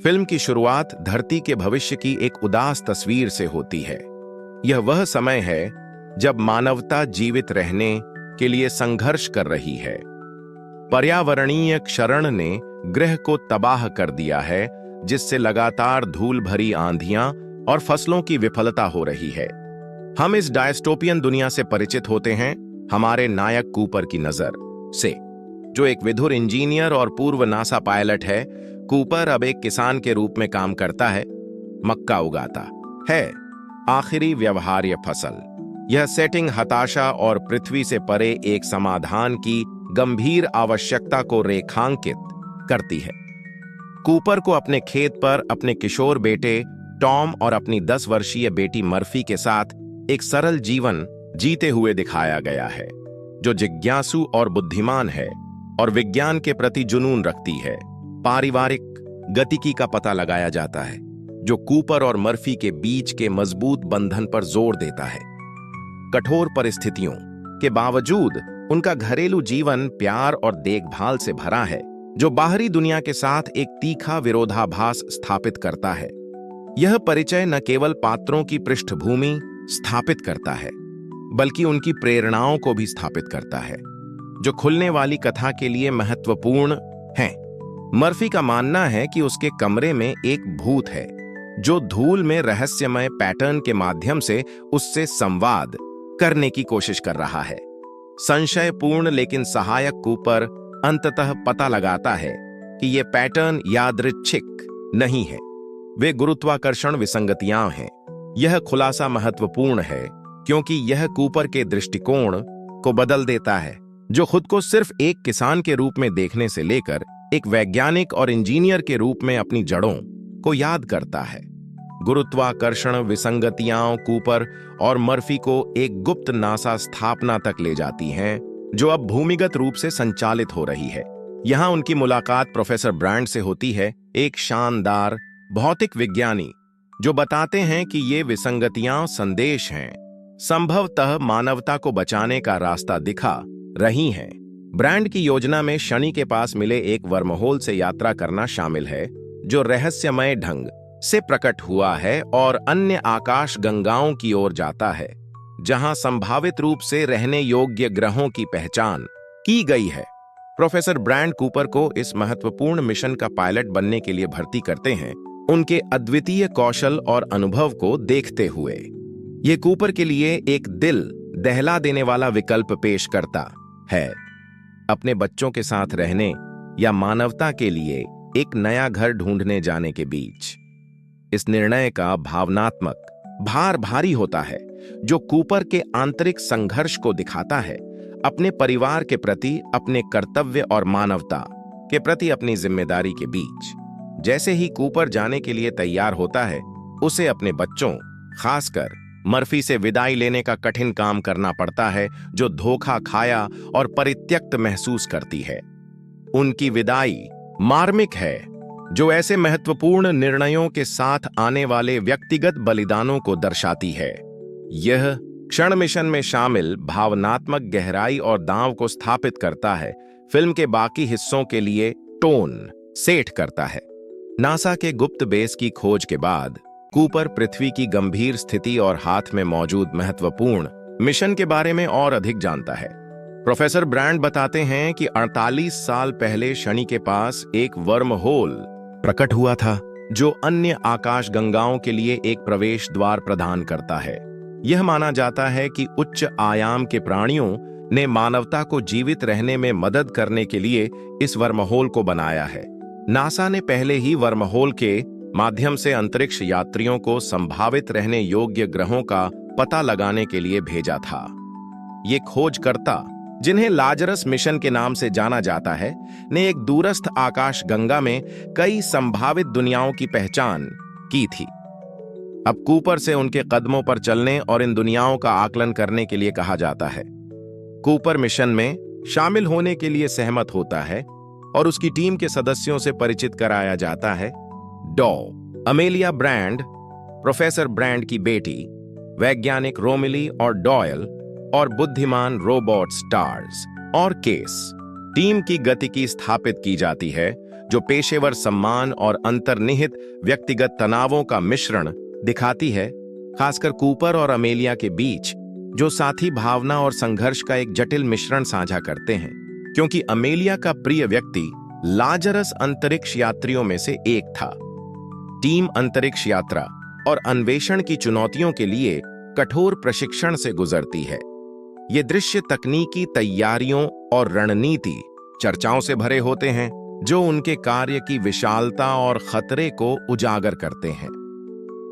Film की शुरुआत धरती के भविष्य की एक उदास तस्वीर से होती है। यह वह समय है जब मानवता जीवित रहने के लिए संघर्ष कर रही है। पर्यावरणीय क्षरण ने ग्रह को तबाह कर दिया है, जिससे लगातार धूल भरी आंधियां और फसलों की विफलता हो रही है। हम इस डायस्टोपियन दुनिया से परिचित होते हैं हमारे नायक कूपर की नजर से, जो एक विधुर इंजीनियर और पूर्व नासा पायलट है। कूपर अब एक किसान के रूप में काम करता है, मक्का उगाता है, आखिरी व्यवहार्य फसल। यह सेटिंग हताशा और पृथ्वी से परे एक समाधान की गंभीर आवश्यकता को रेखांकित करती है। कूपर को अपने खेत पर अपने किशोर बेटे टॉम और अपनी 10 वर्षीय बेटी मर्फी के साथ एक सरल जीवन जीते हुए दिखाया गया है, जो जिज्ञासु और बुद्धिमान है और विज्ञान के प्रति जुनून रखती है। पारिवारिक गतिकी का पता लगाया जाता है, जो कूपर और मर्फी के बीच के मजबूत बंधन पर जोर देता है। कठोर परिस्थितियों के बावजूद उनका घरेलू जीवन प्यार और देखभाल से भरा है, जो बाहरी दुनिया के साथ एक तीखा विरोधाभास स्थापित करता है। यह परिचय न केवल पात्रों की पृष्ठभूमि स्थापित करता है, बल्कि उनकी प्रेरणाओं को भी स्थापित करता है, जो खुलने वाली कथा के लिए महत्वपूर्ण हैं। मर्फी का मानना है कि उसके कमरे में एक भूत है, जो धूल में रहस्यमय पैटर्न के माध्यम से उससे संवाद करने की कोशिश कर रहा है। संशयपूर्ण लेकिन सहायक कूपर अंततः पता लगाता है कि ये पैटर्न यादृच्छिक नहीं है, वे गुरुत्वाकर्षण विसंगतियां हैं। यह खुलासा महत्वपूर्ण है क्योंकि यह कूपर के दृष्टिकोण को बदल देता है, जो खुद को सिर्फ एक किसान के रूप में देखने से लेकर एक वैज्ञानिक और इंजीनियर के रूप में अपनी जड़ों को याद करता है। गुरुत्वाकर्षण विसंगतियां कूपर और मर्फी को एक गुप्त नासा स्थापना तक ले जाती हैं, जो अब भूमिगत रूप से संचालित हो रही है। यहां उनकी मुलाकात प्रोफेसर ब्रैंड से होती है, एक शानदार भौतिक विज्ञानी जो बताते हैं कि ये विसंगतियां संदेश हैं, संभवतः मानवता को बचाने का रास्ता दिखा रही हैं। ब्रैंड की योजना में शनि के पास मिले एक वर्महोल से यात्रा करना शामिल है, जो रहस्यमय ढंग से प्रकट हुआ है और अन्य आकाश गंगाओं की ओर जाता है, जहां संभावित रूप से रहने योग्य ग्रहों की पहचान की गई है। प्रोफेसर ब्रैंड कूपर को इस महत्वपूर्ण मिशन का पायलट बनने के लिए भर्ती करते हैं, उनके अद्वितीय कौशल और अनुभव को देखते हुए। यह कूपर के लिए एक दिल दहला देने वाला विकल्प पेश करता है, अपने बच्चों के साथ रहने या मानवता के लिए एक नया घर ढूंढने जाने के बीच। इस निर्णय का भावनात्मक भार भारी होता है, जो कूपर के आंतरिक संघर्ष को दिखाता है, अपने परिवार के प्रति अपने कर्तव्य और मानवता के प्रति अपनी जिम्मेदारी के बीच। जैसे ही कूपर जाने के लिए तैयार होता है, उसे अपने बच्चों, खासकर मर्फी से विदाई लेने का कठिन काम करना पड़ता है, जो धोखा खाया और परित्यक्त महसूस करती है। उनकी विदाई मार्मिक है, जो ऐसे महत्वपूर्ण निर्णयों के साथ आने वाले व्यक्तिगत बलिदानों को दर्शाती है। यह क्षण मिशन में शामिल भावनात्मक गहराई और दांव को स्थापित करता है, फिल्म के बाकी हिस्सों के लिए टोन सेट करता है। नासा के गुप्त बेस की खोज के बाद कूपर पृथ्वी की गंभीर स्थिति और हाथ में मौजूद महत्वपूर्ण मिशन के बारे में और अधिक जानता है। प्रोफेसर ब्रैंड बताते हैं कि 48 साल पहले शनि के पास एक वर्म होल प्रकट हुआ था, जो अन्य आकाश गंगाओं के लिए एक प्रवेश द्वार प्रदान करता है। यह माना जाता है कि उच्च आयाम के प्राणियों ने मानवता को जीवित रहने में मदद करने के लिए इस वर्महोल को बनाया है। नासा ने पहले ही वर्महोल के माध्यम से अंतरिक्ष यात्रियों को संभावित रहने योग्य ग्रहों का पता लगाने के लिए भेजा था। ये खोजकर्ता, जिन्हें लाजरस मिशन के नाम से जाना जाता है, ने एक दूरस्थ आकाश गंगा में कई संभावित दुनियाओं की पहचान की थी। अब कूपर से उनके कदमों पर चलने और इन दुनियाओं का आकलन करने के लिए कहा जाता है। कूपर मिशन में शामिल होने के लिए सहमत होता है और उसकी टीम के सदस्यों से परिचित कराया जाता है। डॉ अमेलिया ब्रैंड, प्रोफेसर ब्रैंड की बेटी, वैज्ञानिक रोमिली और डॉयल, और बुद्धिमान रोबोट स्टार्स और केस। टीम की गतिकी स्थापित की जाती है, जो पेशेवर सम्मान और अंतर्निहित व्यक्तिगत तनावों का मिश्रण दिखाती है, खासकर कूपर और अमेलिया के बीच, जो साथी भावना और संघर्ष का एक जटिल मिश्रण साझा करते हैं। क्योंकि अमेलिया का प्रिय व्यक्ति लाजरस अंतरिक्ष यात्रियों में से एक था। टीम अंतरिक्ष यात्रा और अन्वेषण की चुनौतियों के लिए कठोर प्रशिक्षण से गुजरती है। ये दृश्य तकनीकी तैयारियों और रणनीति चर्चाओं से भरे होते हैं, जो उनके कार्य की विशालता और खतरे को उजागर करते हैं।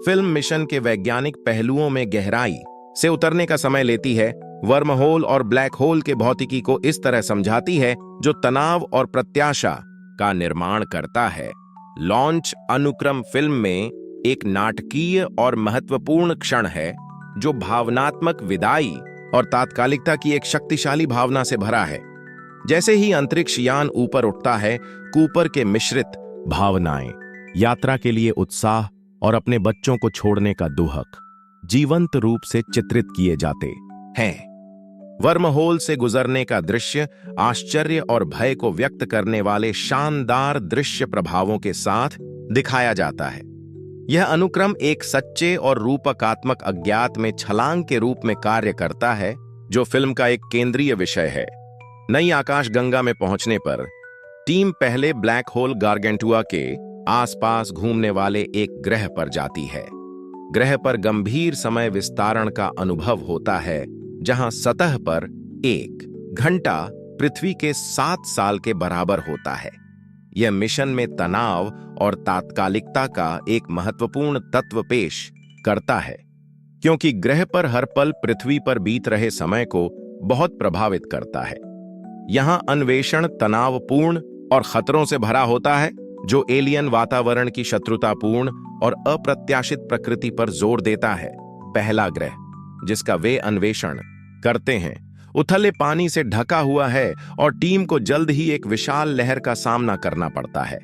फिल्म मिशन के वैज्ञानिक पहलुओं में गहराई से उतरने का समय लेती है, वर्महोल और ब्लैक होल के भौतिकी को इस तरह समझाती है जो तनाव और प्रत्याशा का निर्माण करता है। लॉन्च अनुक्रम फिल्म में एक नाटकीय और महत्वपूर्ण क्षण है जो भावनात्मक विदाई और तात्कालिकता की एक शक्तिशाली भावना से भरा है। जैसे ही अंतरिक्ष यान ऊपर उठता है, कूपर के मिश्रित भावनाएं, यात्रा के लिए उत्साह और अपने बच्चों को छोड़ने का दुहक जीवंत रूप से चित्रित किए जाते हैं। वर्महोल से गुजरने का दृश्य आश्चर्य और भय को व्यक्त करने वाले शानदार दृश्य प्रभावों के साथ दिखाया जाता है। यह अनुक्रम एक सच्चे और रूपकात्मक अज्ञात में छलांग के रूप में कार्य करता है, जो फिल्म का एक केंद्रीय विषय है। नई आकाशगंगा में पहुंचने पर टीम पहले ब्लैक होल गारगेंटुआ के आसपास घूमने वाले एक ग्रह पर जाती है। ग्रह पर गंभीर समय विस्तारण का अनुभव होता है, जहां सतह पर 1 घंटा पृथ्वी के 7 साल के बराबर होता है। यह मिशन में तनाव और तात्कालिकता का एक महत्वपूर्ण तत्व पेश करता है, क्योंकि ग्रह पर हर पल पृथ्वी पर बीत रहे समय को बहुत प्रभावित करता है। यहां अन्वेषण तनावपूर्ण और खतरों से भरा होता है, जो एलियन वातावरण की शत्रुतापूर्ण और अप्रत्याशित प्रकृति पर जोर देता है। पहला ग्रह जिसका वे अन्वेषण करते हैं उथले पानी से ढका हुआ है और टीम को जल्द ही एक विशाल लहर का सामना करना पड़ता है।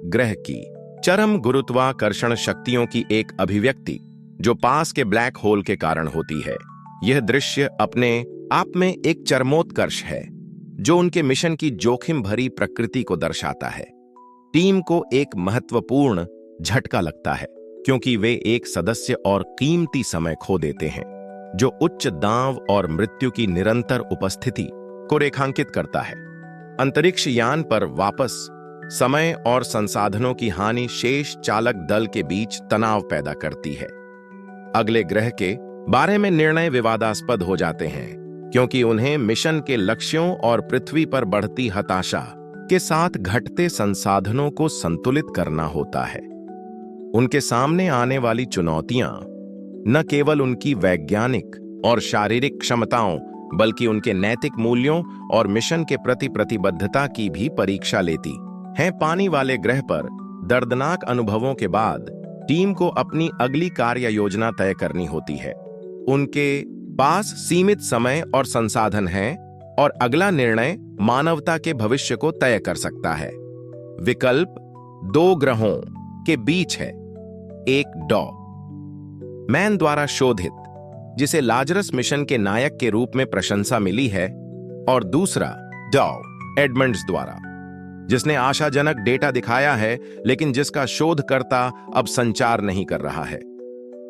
ग्रह की चरम गुरुत्वाकर्षण शक्तियों की एक अभिव्यक्ति जो पास के ब्लैक होल के कारण होती है। यह दृश्य अपने आप में एक चरमोत्कर्ष है, जो उनके मिशन की जोखिम भरी प्रकृति को दर्शाता है। टीम को एक महत्वपूर्ण झटका लगता है, क्योंकि वे एक सदस्य और कीमती समय खो देते हैं, जो उच्च दांव और मृत्यु की निरंतर उपस्थिति को रेखांकित करता है। अंतरिक्ष यान पर वापस समय और संसाधनों की हानि शेष चालक दल के बीच तनाव पैदा करती है। अगले ग्रह के बारे में निर्णय विवादास्पद हो जाते हैं, क्योंकि उन्हें मिशन के लक्ष्यों और पृथ्वी पर बढ़ती हताशा के साथ घटते संसाधनों को संतुलित करना होता है। उनके सामने आने वाली चुनौतियां न केवल उनकी वैज्ञानिक और शारीरिक क्षमताओं, बल्कि उनके नैतिक मूल्यों और मिशन के प्रति प्रतिबद्धता की भी परीक्षा लेती हैं। पानी वाले ग्रह पर दर्दनाक अनुभवों के बाद टीम को अपनी अगली कार्य योजना तय करनी होती है। उनके पास सीमित समय और संसाधन हैं, और अगला निर्णय मानवता के भविष्य को तय कर सकता है। विकल्प 2 ग्रहों के बीच है। एक डॉ मैन द्वारा शोधित, जिसे लाजरस मिशन के नायक के रूप में प्रशंसा मिली है, और दूसरा डॉ एडमंड्स द्वारा, जिसने आशाजनक डेटा दिखाया है, लेकिन जिसका शोधकर्ता अब संचार नहीं कर रहा है।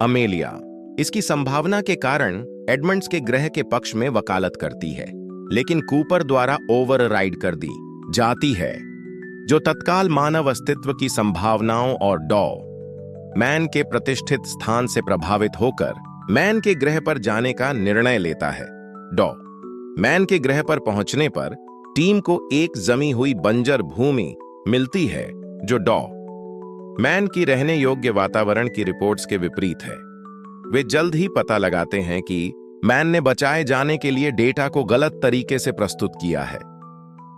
अमेलिया इसकी संभावना के कारण एडमंड्स के ग्रह के पक्ष में वकालत करती है, लेकिन कूपर द्वारा ओवरराइड कर दी जाती है, जो तत्काल मानव अस्तित्व की संभावनाओं और डॉ मैन के प्रतिष्ठित स्थान से प्रभावित होकर मैन के ग्रह पर जाने का निर्णय लेता है। डॉ मैन के ग्रह पर पहुंचने पर टीम को एक जमी हुई बंजर भूमि मिलती है, जो डॉ मैन की रहने योग्य वातावरण की रिपोर्ट्स के विपरीत है। वे जल्द ही पता लगाते हैं कि मैन ने बचाए जाने के लिए डेटा को गलत तरीके से प्रस्तुत किया है।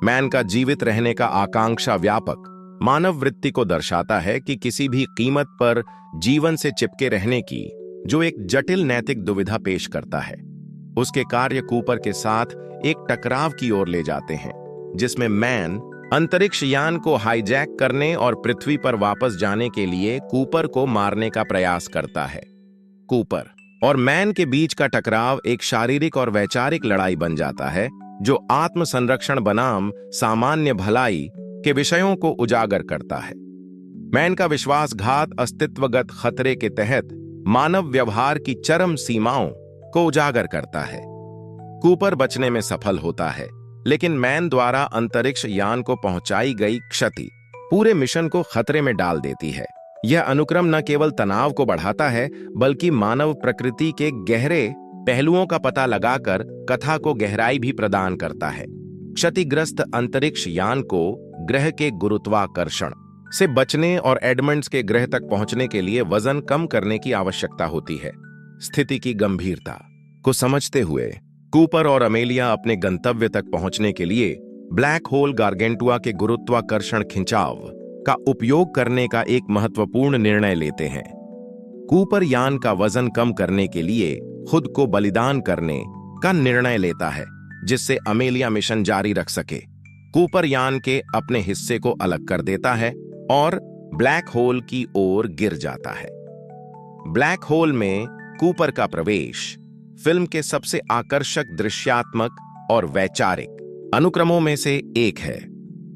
मैन का जीवित रहने का आकांक्षा व्यापक मानव वृत्ति को दर्शाता है कि किसी भी कीमत पर जीवन से चिपके रहने की, जो एक जटिल नैतिक दुविधा पेश करता है। उसके कार्य कूपर के साथ एक टकराव की ओर ले जाते हैं, जिसमें मैन अंतरिक्ष यान को हाईजैक करने और पृथ्वी पर वापस जाने के लिए कूपर को मारने का प्रयास करता है। कूपर और मैन के बीच का टकराव एक शारीरिक और वैचारिक लड़ाई बन जाता है, जो आत्मसंरक्षण बनाम सामान्य भलाई के विषयों को उजागर करता है। मैन का विश्वासघात अस्तित्वगत खतरे के तहत मानव व्यवहार की चरम सीमाओं को उजागर करता है। कूपर बचने में सफल होता है, लेकिन मैन द्वारा अंतरिक्ष यान को पहुंचाई गई क्षति पूरे मिशन को खतरे में डाल देती है। यह अनुक्रम न केवल तनाव को बढ़ाता है, बल्कि मानव प्रकृति के गहरे पहलुओं का पता लगाकर कथा को गहराई भी प्रदान करता है। क्षतिग्रस्त अंतरिक्ष यान को ग्रह के गुरुत्वाकर्षण से बचने और एडमंड्स के ग्रह तक पहुंचने के लिए वजन कम करने की आवश्यकता होती है। स्थिति की गंभीरता को समझते हुए कूपर और अमेलिया अपने गंतव्य तक पहुंचने के लिए ब्लैक होल गारगेंटुआ के गुरुत्वाकर्षण खिंचाव का उपयोग करने का एक महत्वपूर्ण निर्णय लेते हैं। कूपर यान का वजन कम करने के लिए खुद को बलिदान करने का निर्णय लेता है, जिससे अमेलिया मिशन जारी रख सके। कूपर यान के अपने हिस्से को अलग कर देता है और ब्लैक होल की ओर गिर जाता है। ब्लैक होल में कूपर का प्रवेश फिल्म के सबसे आकर्षक दृश्यात्मक और वैचारिक अनुक्रमों में से एक है।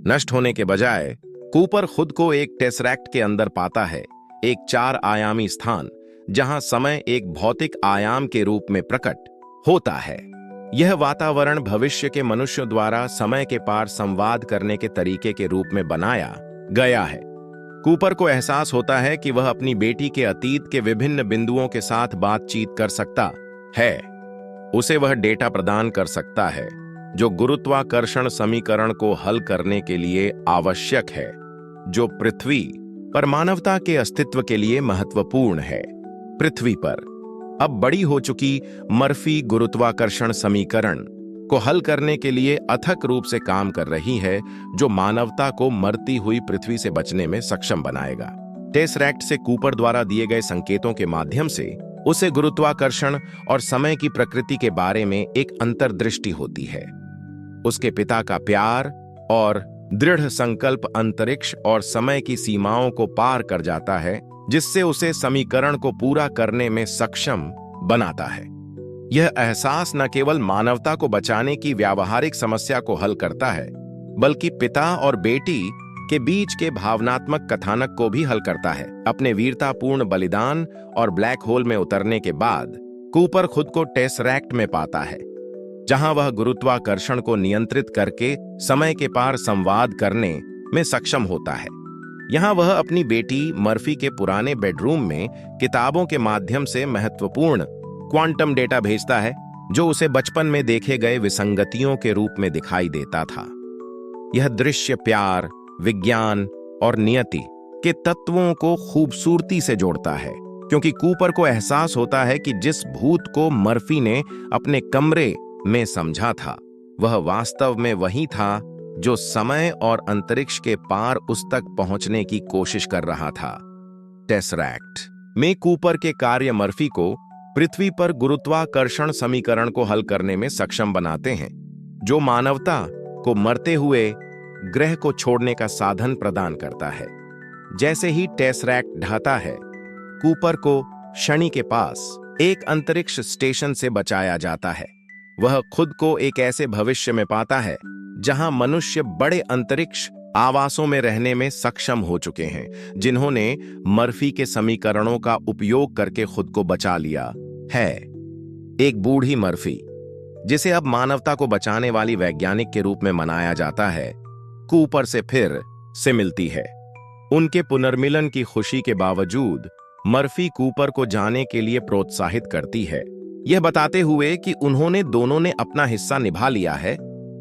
नष्ट होने के बजाय कूपर खुद को एक टेसरैक्ट के अंदर पाता है, एक 4 आयामी स्थान जहां समय एक भौतिक आयाम के रूप में प्रकट होता है। यह वातावरण भविष्य के मनुष्यों द्वारा समय के पार संवाद करने के तरीके के रूप में बनाया गया है। कूपर को एहसास होता है कि वह अपनी बेटी के अतीत के विभिन्न बिंदुओं के साथ बातचीत कर सकता है। उसे वह डेटा प्रदान कर सकता है जो गुरुत्वाकर्षण समीकरण को हल करने के लिए आवश्यक है, जो पृथ्वी पर मानवता के अस्तित्व के लिए महत्वपूर्ण है। पृथ्वी पर अब बड़ी हो चुकी मर्फी गुरुत्वाकर्षण समीकरण को हल करने के लिए अथक रूप से काम कर रही है, जो मानवता को मरती हुई पृथ्वी से बचने में सक्षम बनाएगा। टेसरैक्ट से कूपर द्वारा दिए गए संकेतों के माध्यम से उसे गुरुत्वाकर्षण और समय की प्रकृति के बारे में एक अंतर्दृष्टि होती है। उसके पिता का प्यार और दृढ़ संकल्प अंतरिक्ष और समय की सीमाओं को पार कर जाता है, जिससे उसे समीकरण को पूरा करने में सक्षम बनाता है। यह एहसास न केवल मानवता को बचाने की व्यावहारिक समस्या को हल करता है, बल्कि पिता और बेटी के बीच के भावनात्मक कथानक को भी हल करता है। अपने वीरतापूर्ण बलिदान और ब्लैक होल में उतरने के बाद कूपर खुद को टेसरैक्ट में पाता है, जहां वह गुरुत्वाकर्षण को नियंत्रित करके समय के पार संवाद करने में सक्षम होता है। यहां वह अपनी बेटी मर्फी के पुराने बेडरूम में किताबों के माध्यम से महत्वपूर्ण क्वांटम डेटा भेजता है, जो उसे बचपन में देखे गए विसंगतियों के रूप में दिखाई देता था। यह दृश्य प्यार, विज्ञान और नियति के तत्वों को खूबसूरती से जोड़ता है, क्योंकि कूपर को एहसास होता है कि जिस भूत को मर्फी ने अपने कमरे में समझा था, वह वास्तव में वही था जो समय और अंतरिक्ष के पार उस तक पहुंचने की कोशिश कर रहा था। टेसरैक्ट में कूपर के कार्य मर्फी को पृथ्वी पर गुरुत्वाकर्षण समीकरण को हल करने में सक्षम बनाते हैं, जो मानवता को मरते हुए ग्रह को छोड़ने का साधन प्रदान करता है। जैसे ही टेसरैक्ट ढहता है, कूपर को शनि के पास एक अंतरिक्ष स्टेशन से बचाया जाता है। वह खुद को एक ऐसे भविष्य में पाता है जहां मनुष्य बड़े अंतरिक्ष आवासों में रहने में सक्षम हो चुके हैं, जिन्होंने मर्फी के समीकरणों का उपयोग करके खुद को बचा लिया है। एक बूढ़ी मर्फी, जिसे अब मानवता को बचाने वाली वैज्ञानिक के रूप में मनाया जाता है, कूपर से फिर से मिलती है। उनके पुनर्मिलन की खुशी के बावजूद मर्फी कूपर को जाने के लिए प्रोत्साहित करती है, यह बताते हुए कि उन्होंने दोनों ने अपना हिस्सा निभा लिया है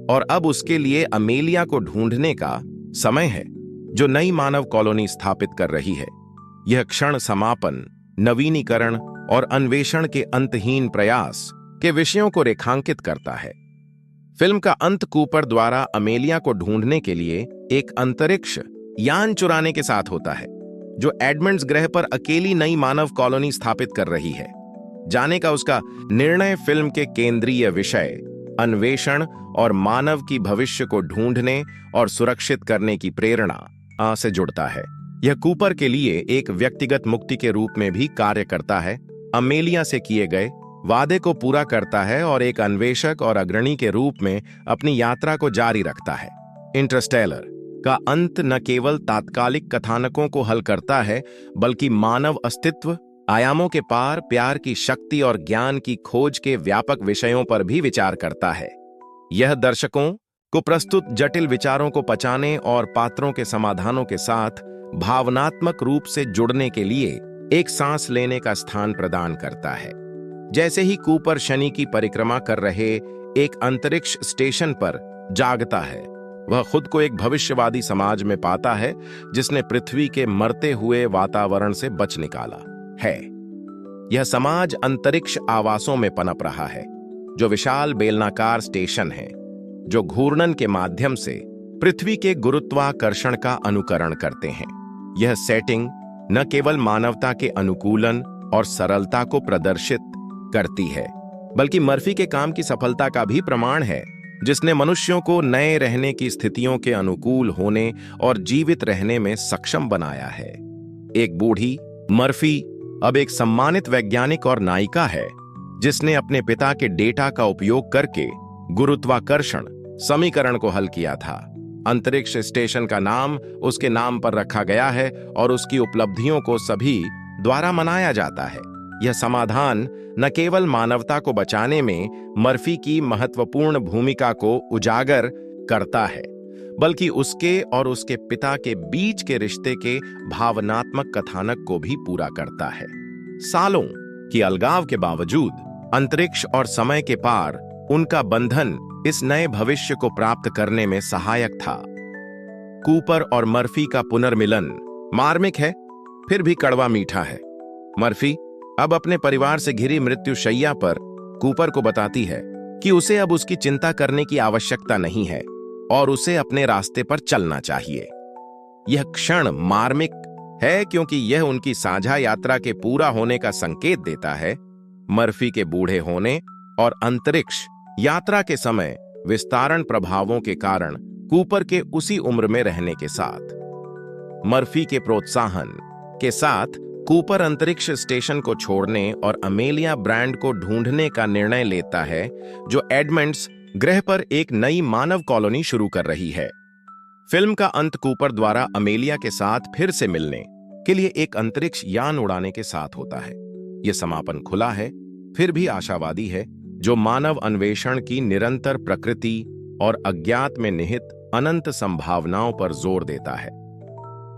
और अब उसके लिए अमेलिया को ढूंढने का समय है, जो नई मानव कॉलोनी स्थापित कर रही है। यह क्षण समापन, नवीनीकरण और अन्वेषण के अंतहीन प्रयास के विषयों को रेखांकित करता है। फिल्म का अंत कूपर द्वारा अमेलिया को ढूंढने के लिए एक अंतरिक्ष यान चुराने के साथ होता है, जो एडमंड्स ग्रह पर अकेली नई मानव कॉलोनी स्थापित कर रही है। जाने का उसका निर्णय फिल्म के केंद्रीय विषय, अन्वेषण और मानव की भविष्य को ढूंढने और सुरक्षित करने की प्रेरणा से जुड़ता है। यह कूपर के लिए एक व्यक्तिगत मुक्ति के रूप में भी कार्य करता है, अमेलिया से किए गए वादे को पूरा करता है और एक अन्वेषक और अग्रणी के रूप में अपनी यात्रा को जारी रखता है। इंटरस्टेलर का अंत न केवल तात्कालिक कथानकों को हल करता है, बल्कि मानव अस्तित्व, आयामों के पार प्यार की शक्ति और ज्ञान की खोज के व्यापक विषयों पर भी विचार करता है। यह दर्शकों को प्रस्तुत जटिल विचारों को पचाने और पात्रों के समाधानों के साथ भावनात्मक रूप से जुड़ने के लिए एक सांस लेने का स्थान प्रदान करता है। जैसे ही कूपर शनि की परिक्रमा कर रहे एक अंतरिक्ष स्टेशन पर जागता है, वह खुद को एक भविष्यवादी समाज में पाता है जिसने पृथ्वी के मरते हुए वातावरण से बच निकाला है। यह समाज अंतरिक्ष आवासों में पनप रहा है, जो विशाल बेलनाकार स्टेशन है, जो घूर्णन के माध्यम से पृथ्वी के गुरुत्वाकर्षण का अनुकरण करते हैं। यह सेटिंग न केवल मानवता के अनुकूलन और सरलता को प्रदर्शित करती है, बल्कि मर्फी के काम की सफलता का भी प्रमाण है, जिसने मनुष्यों को नए रहने की स्थितियों के अनुकूल होने और जीवित रहने में सक्षम बनाया है। एक बूढ़ी मर्फी अब एक सम्मानित वैज्ञानिक और नायिका है, जिसने अपने पिता के डेटा का उपयोग करके गुरुत्वाकर्षण समीकरण को हल किया था। अंतरिक्ष स्टेशन का नाम उसके नाम पर रखा गया है और उसकी उपलब्धियों को सभी द्वारा मनाया जाता है। यह समाधान न केवल मानवता को बचाने में मर्फी की महत्वपूर्ण भूमिका को उजागर करता है, बल्कि उसके और उसके पिता के बीच के रिश्ते के भावनात्मक कथानक को भी पूरा करता है। सालों की अलगाव के बावजूद अंतरिक्ष और समय के पार उनका बंधन इस नए भविष्य को प्राप्त करने में सहायक था। कूपर और मर्फी का पुनर्मिलन मार्मिक है, फिर भी कड़वा मीठा है। मर्फी अब अपने परिवार से घिरी मृत्युशैया पर कूपर को बताती है कि उसे अब उसकी चिंता करने की आवश्यकता नहीं है और उसे अपने रास्ते पर चलना चाहिए। यह क्षण मार्मिक है क्योंकि यह उनकी साझा यात्रा के पूरा होने का संकेत देता है। मर्फी के बूढ़े होने और अंतरिक्ष यात्रा के समय विस्तारण प्रभावों के कारण कूपर के उसी उम्र में रहने के साथ मर्फी के प्रोत्साहन के साथ कूपर अंतरिक्ष स्टेशन को छोड़ने और अमेलिया ब्रांड को ढूंढने का निर्णय लेता है, जो एडमंड्स ग्रह पर एक नई मानव कॉलोनी शुरू कर रही है। फिल्म का अंत कूपर द्वारा अमेलिया के साथ फिर से मिलने के लिए एक अंतरिक्ष यान उड़ाने के साथ होता है। यह समापन खुला है, फिर भी आशावादी है, जो मानव अन्वेषण की निरंतर प्रकृति और अज्ञात में निहित अनंत संभावनाओं पर जोर देता है।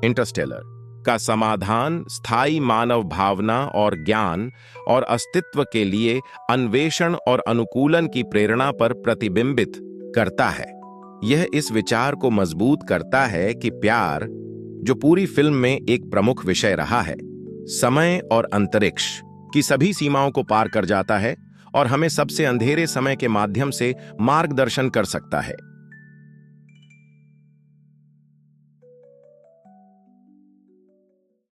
इंटरस्टेलर का समाधान स्थायी मानव भावना और ज्ञान और अस्तित्व के लिए अन्वेषण और अनुकूलन की प्रेरणा पर प्रतिबिंबित करता है। यह इस विचार को मजबूत करता है कि प्यार, जो पूरी फिल्म में एक प्रमुख विषय रहा है, समय और अंतरिक्ष की सभी सीमाओं को पार कर जाता है और हमें सबसे अंधेरे समय के माध्यम से मार्गदर्शन कर सकता है।